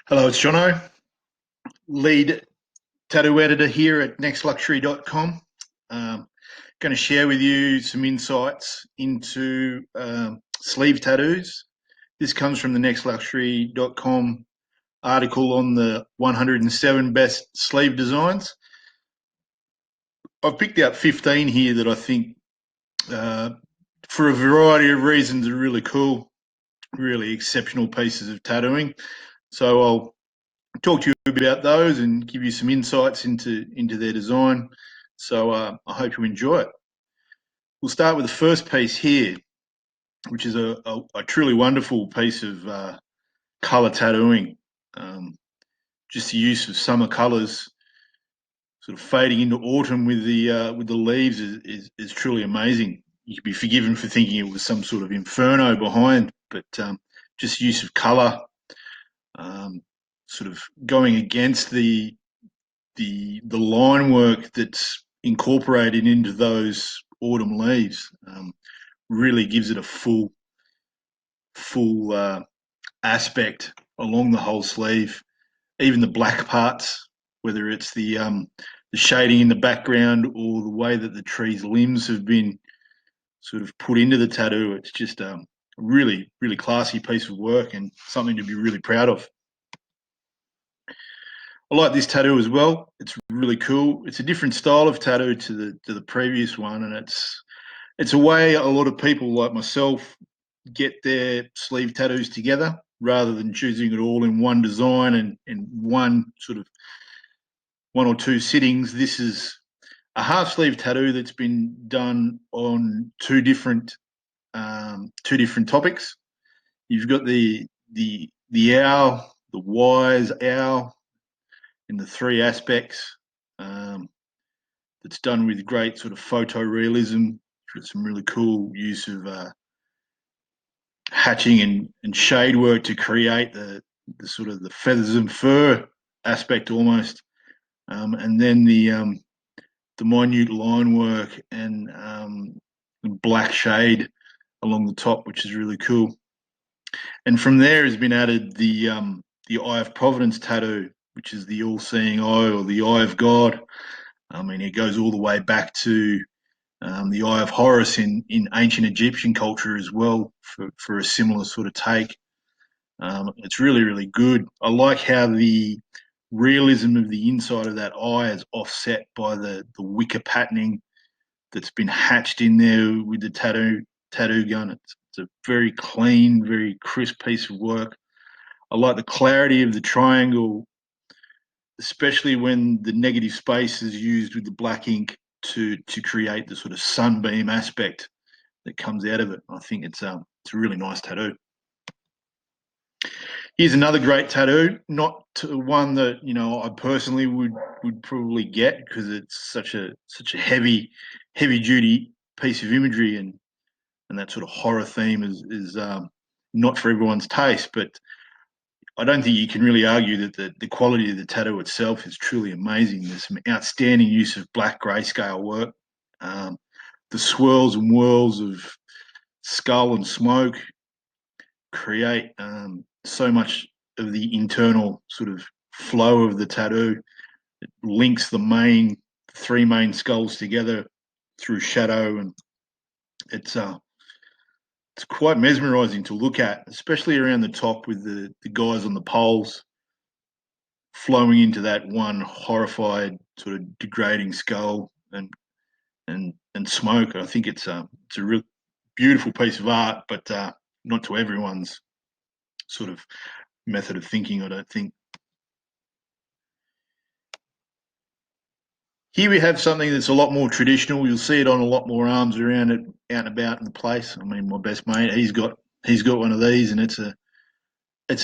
Hello, it's Jono, lead tattoo editor here at nextluxury.com. Going to share with you some insights into sleeve tattoos. This comes from the nextluxury.com article on the 107 best sleeve designs. I've picked out 15 here that I think, uh, for a variety of reasons, are really cool, really exceptional pieces of tattooing. So I'll talk to you about those and give you some insights into their design. So I hope you enjoy it. We'll start with the first piece here, which is a truly wonderful piece of color tattooing. Um, just the use of summer colors, sort of fading into autumn with the leaves, is truly amazing. You could be forgiven for thinking it was some sort of inferno behind, but just use of color, um, sort of going against the line work that's incorporated into those autumn leaves, really gives it a full aspect along the whole sleeve. Even the black parts, whether it's the shading in the background or the way that the tree's limbs have been sort of put into the tattoo, it's just a really classy piece of work and something to be really proud of. I like this tattoo as well. It's really cool. It's a different style of tattoo to the previous one, and it's a way a lot of people like myself get their sleeve tattoos together rather than choosing it all in one design and one sort of one or two sittings. This is a half sleeve tattoo that's been done on two different topics. You've got the owl, the wise owl, in the three aspects. Um, that's done with great sort of photorealism. Some really cool use of hatching and shade work to create the sort of the feathers and fur aspect almost, and then the minute line work and the black shade along the top, which is really cool. And from there has been added the Eye of Providence tattoo, which is the all-seeing eye or the eye of God. I mean, it goes all the way back to the Eye of Horus in ancient Egyptian culture as well for a similar sort of take. It's really good. I like how the realism of the inside of that eye is offset by the wicker patterning that's been hatched in there with the tattoo gun. It's a very clean, very crisp piece of work. I like the clarity of the triangle, especially when the negative space is used with the black ink to create the sort of sunbeam aspect that comes out of it. I think it's a really nice tattoo. Here's another great tattoo, not one that I personally would probably get because it's such a heavy duty piece of imagery and that sort of horror theme is not for everyone's taste. But I don't think you can really argue that the quality of the tattoo itself is truly amazing. There's some outstanding use of black grayscale work. Um, the swirls and whirls of skull and smoke create so much of the internal sort of flow of the tattoo. It links the three main skulls together through shadow, and it's quite mesmerizing to look at, especially around the top with the guys on the poles flowing into that one horrified sort of degrading skull and smoke. I think it's a real beautiful piece of art, but not to everyone's sort of method of thinking, I don't think. Here we have something that's a lot more traditional. You'll see it on a lot more arms around it, out and about in the place. I mean, my best mate, he's got one of these, and it's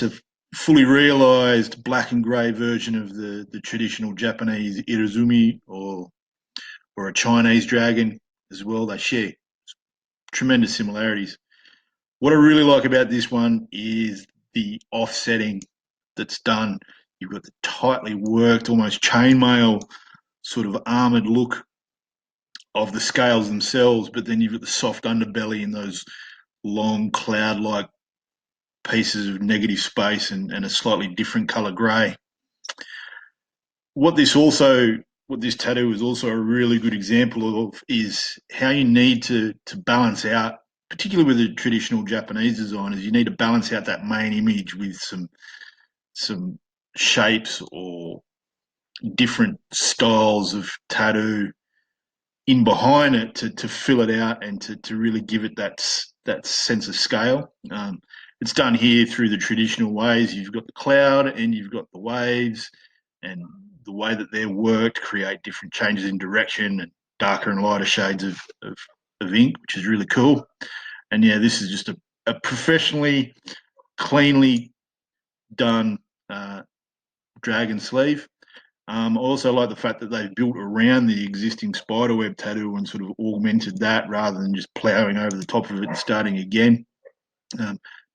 a fully realised black and grey version of the traditional Japanese irezumi or a Chinese dragon as well. They share tremendous similarities. What I really like about this one is the offsetting that's done. You've got the tightly worked, almost chainmail sort of armoured look of the scales themselves, but then you've got the soft underbelly and those long cloud-like pieces of negative space and a slightly different color grey. What this also, what this tattoo is also a really good example of is how you need to balance out, particularly with the traditional Japanese designers, you need to balance out that main image with some shapes or different styles of tattoo in behind it to fill it out and to really give it that sense of scale. It's done here through the traditional ways. You've got the cloud and you've got the waves, and the way that they're worked create different changes in direction and darker and lighter shades of ink, which is really cool. And yeah, this is just a professionally, cleanly done dragon sleeve. I also like the fact that they've built around the existing spiderweb tattoo and sort of augmented that rather than just ploughing over the top of it and starting again.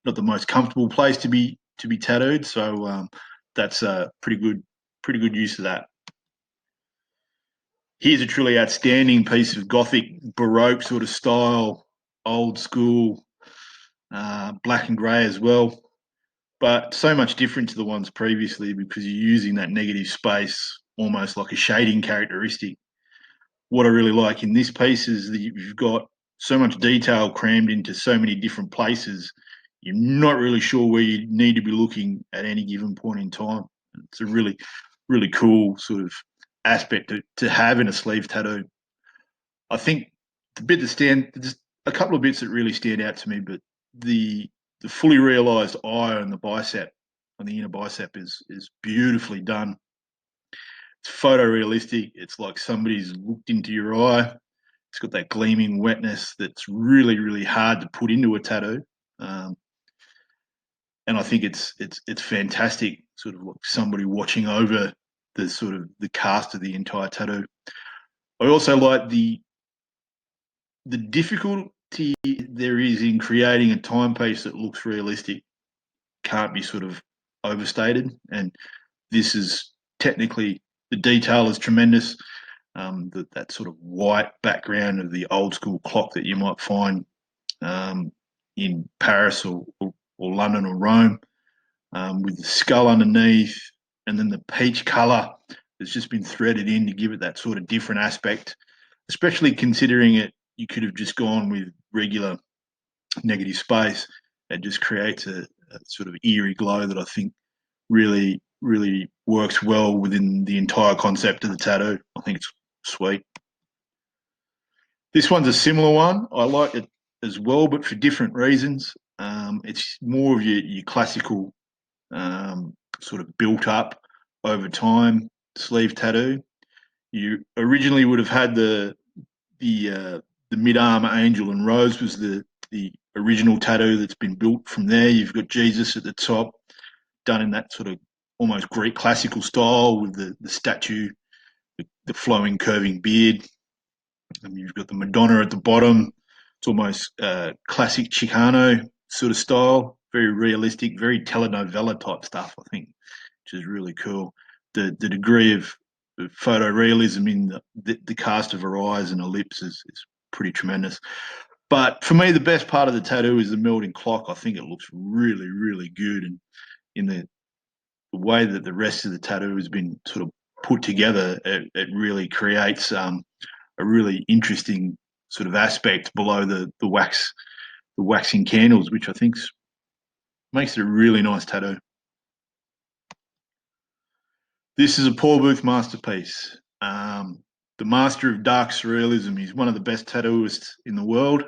Not the most comfortable place to be tattooed, so that's a pretty good use of that. Here's a truly outstanding piece of Gothic baroque sort of style, old school, black and grey as well, but so much different to the ones previously because you're using that negative space almost like a shading characteristic. What I really like in this piece is that you've got so much detail crammed into so many different places. You're not really sure where you need to be looking at any given point in time. It's a really cool sort of aspect to have in a sleeve tattoo. I think there's a couple of bits that really stand out to me, but the the fully realised eye on the bicep, on the inner bicep, is beautifully done. It's photorealistic. It's like somebody's looked into your eye. It's got that gleaming wetness that's really hard to put into a tattoo, um, and I think it's fantastic. Sort of like somebody watching over the sort of the cast of the entire tattoo. I also like the difficulty there is in creating a timepiece that looks realistic. Can't be sort of overstated, and this is technically, the detail is tremendous. That sort of white background of the old school clock that you might find um, in Paris or London or Rome, with the skull underneath, and then the peach colour that's just been threaded in to give it that sort of different aspect. Especially considering it, you could have just gone with regular negative space. It just creates a sort of eerie glow that I think really works well within the entire concept of the tattoo. I think it's sweet. This one's a similar one. I like it as well, but for different reasons. It's more of your classical sort of built up over time sleeve tattoo. You originally would have had the mid arm angel and rose was the original tattoo that's been built from there. You've got Jesus at the top, done in that sort of almost Greek classical style with the statue, the flowing curving beard. You've got the Madonna at the bottom. It's almost classic Chicano sort of style, very realistic, very telenovela type stuff, I think, which is really cool. The degree of photorealism in the cast of her eyes and her lips is pretty tremendous. But for me, the best part of the tattoo is the melting clock. I think it looks really good, and in the way that the rest of the tattoo has been sort of put together, it really creates a really interesting sort of aspect below the waxing candles, which I think makes it a really nice tattoo. This is a Paul Booth masterpiece. The master of dark surrealism. He's one of the best tattooists in the world,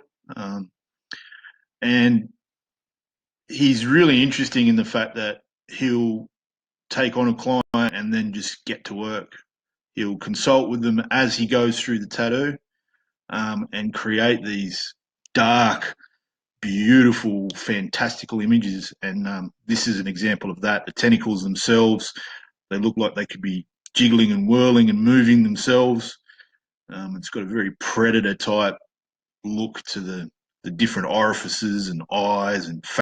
and he's really interesting in the fact that he'll take on a client and then just get to work. He'll consult with them as he goes through the tattoo, and create these dark, beautiful, fantastical images. And this is an example of that. The tentacles themselves, they look like they could be jiggling and whirling and moving themselves. It's got a very predator type look to the different orifices and eyes and